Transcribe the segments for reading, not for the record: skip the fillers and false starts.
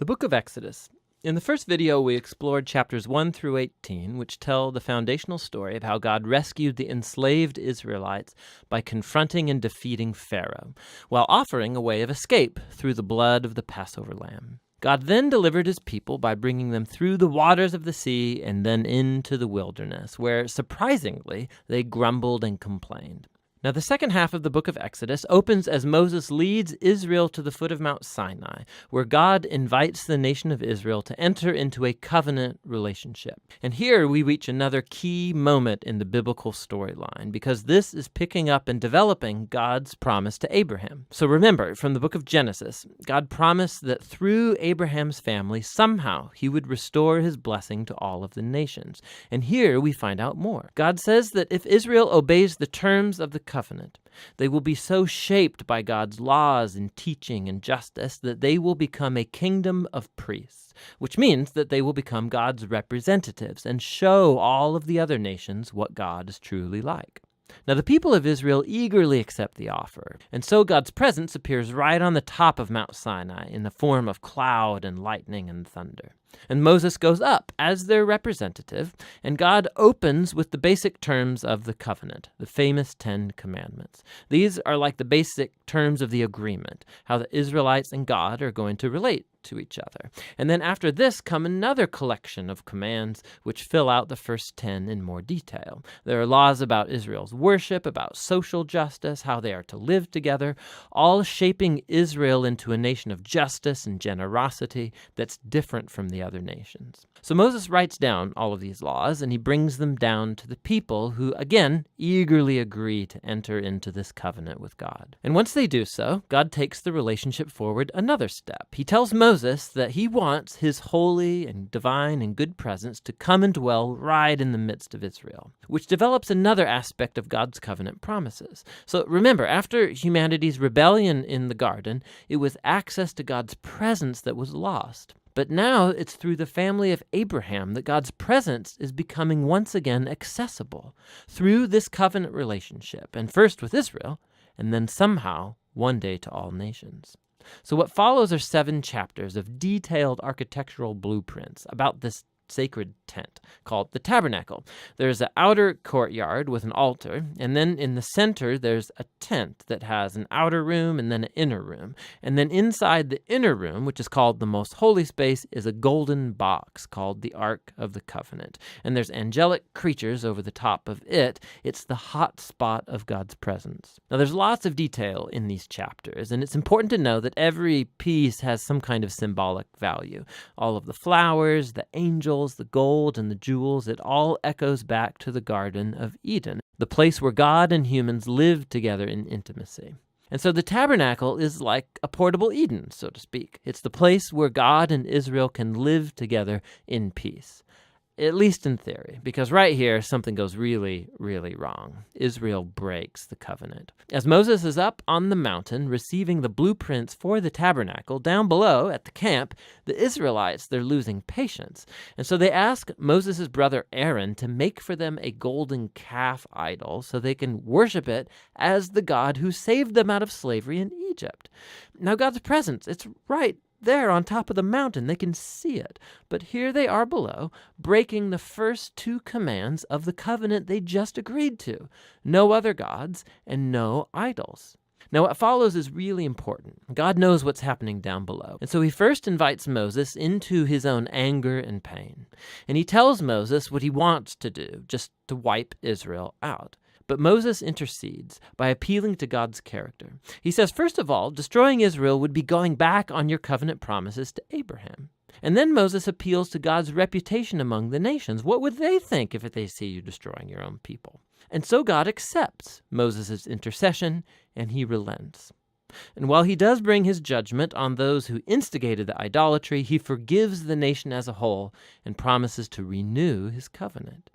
The book of Exodus. In the first video, we explored chapters 1 through 18, which tell the foundational story of how God rescued the enslaved Israelites by confronting and defeating Pharaoh, while offering a way of escape through the blood of the Passover lamb. God then delivered his people by bringing them through the waters of the sea and then into the wilderness, where, surprisingly, they grumbled and complained. Now, the second half of the book of Exodus opens as Moses leads Israel to the foot of Mount Sinai, where God invites the nation of Israel to enter into a covenant relationship. And here we reach another key moment in the biblical storyline, because this is picking up and developing God's promise to Abraham. So remember, from the book of Genesis, God promised that through Abraham's family, somehow he would restore his blessing to all of the nations. And here we find out more. God says that if Israel obeys the terms of the covenant, they will be so shaped by God's laws and teaching and justice that they will become a kingdom of priests, which means that they will become God's representatives and show all of the other nations what God is truly like. Now, the people of Israel eagerly accept the offer, and so God's presence appears right on the top of Mount Sinai in the form of cloud and lightning and thunder. And Moses goes up as their representative, and God opens with the basic terms of the covenant, the famous 10 Commandments. These are like the basic terms of the agreement, how the Israelites and God are going to relate to each other. And then after this come another collection of commands which fill out the first 10 in more detail. There are laws about Israel's worship, about social justice, how they are to live together, all shaping Israel into a nation of justice and generosity that's different from the other nations. So Moses writes down all of these laws, and he brings them down to the people who, again, eagerly agree to enter into this covenant with God. And once they do so, God takes the relationship forward another step. He tells Moses that he wants his holy and divine and good presence to come and dwell right in the midst of Israel, which develops another aspect of God's covenant promises. So remember, after humanity's rebellion in the garden, it was access to God's presence that was lost. But now it's through the family of Abraham that God's presence is becoming once again accessible through this covenant relationship, and first with Israel, and then somehow one day to all nations. So what follows are 7 chapters of detailed architectural blueprints about this sacred tent called the tabernacle. There's an outer courtyard with an altar, and then in the center there's a tent that has an outer room and then an inner room. And then inside the inner room, which is called the most holy space, is a golden box called the Ark of the Covenant. And there's angelic creatures over the top of it. It's the hot spot of God's presence. Now there's lots of detail in these chapters, and it's important to know that every piece has some kind of symbolic value. All of the flowers, the angels, the gold, and the jewels, it all echoes back to the Garden of Eden, the place where God and humans lived together in intimacy. And so the tabernacle is like a portable Eden, so to speak. It's the place where God and Israel can live together in peace. At least in theory, because right here, something goes really, really wrong. Israel breaks the covenant. As Moses is up on the mountain receiving the blueprints for the tabernacle, down below at the camp, the Israelites, they're losing patience. And so they ask Moses' brother Aaron to make for them a golden calf idol so they can worship it as the God who saved them out of slavery in Egypt. Now God's presence, it's right there on top of the mountain. They can see it. But here they are below, breaking the first 2 commands of the covenant they just agreed to. No other gods and no idols. Now, what follows is really important. God knows what's happening down below. And so he first invites Moses into his own anger and pain. And he tells Moses what he wants to do, just to wipe Israel out. But Moses intercedes by appealing to God's character. He says, first of all, destroying Israel would be going back on your covenant promises to Abraham. And then Moses appeals to God's reputation among the nations. What would they think if they see you destroying your own people? And so God accepts Moses' intercession, and he relents. And while he does bring his judgment on those who instigated the idolatry, he forgives the nation as a whole and promises to renew his covenant.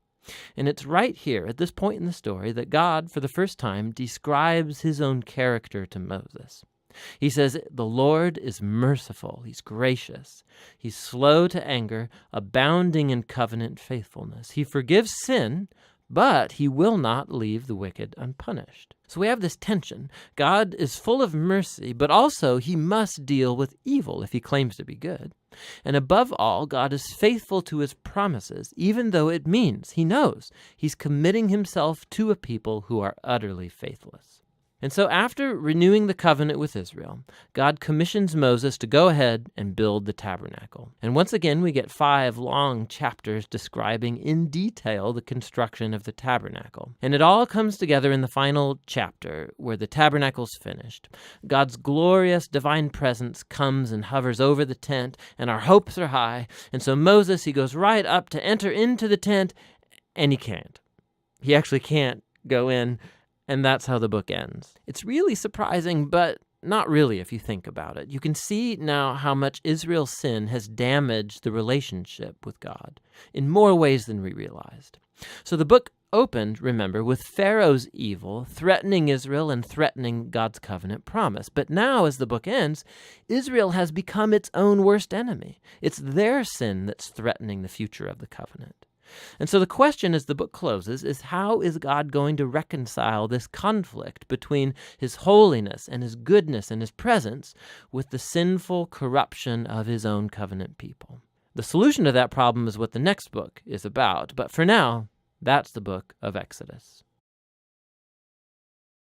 And it's right here, at this point in the story, that God, for the first time, describes his own character to Moses. He says, the Lord is merciful, he's gracious, he's slow to anger, abounding in covenant faithfulness. He forgives sin, but he will not leave the wicked unpunished. So we have this tension. God is full of mercy, but also he must deal with evil if he claims to be good. And above all, God is faithful to his promises, even though it means, he knows, he's committing himself to a people who are utterly faithless. And so after renewing the covenant with Israel, God commissions Moses to go ahead and build the tabernacle. And once again, we get 5 long chapters describing in detail the construction of the tabernacle. And it all comes together in the final chapter where the tabernacle's finished. God's glorious divine presence comes and hovers over the tent, and our hopes are high. And so Moses, he goes right up to enter into the tent, and he can't. He actually can't go in. And that's how the book ends. It's really surprising, but not really if you think about it. You can see now how much Israel's sin has damaged the relationship with God in more ways than we realized. So the book opened, remember, with Pharaoh's evil threatening Israel and threatening God's covenant promise. But now, as the book ends, Israel has become its own worst enemy. It's their sin that's threatening the future of the covenant. And so the question as the book closes is, how is God going to reconcile this conflict between his holiness and his goodness and his presence with the sinful corruption of his own covenant people? The solution to that problem is what the next book is about, but for now, that's the book of Exodus.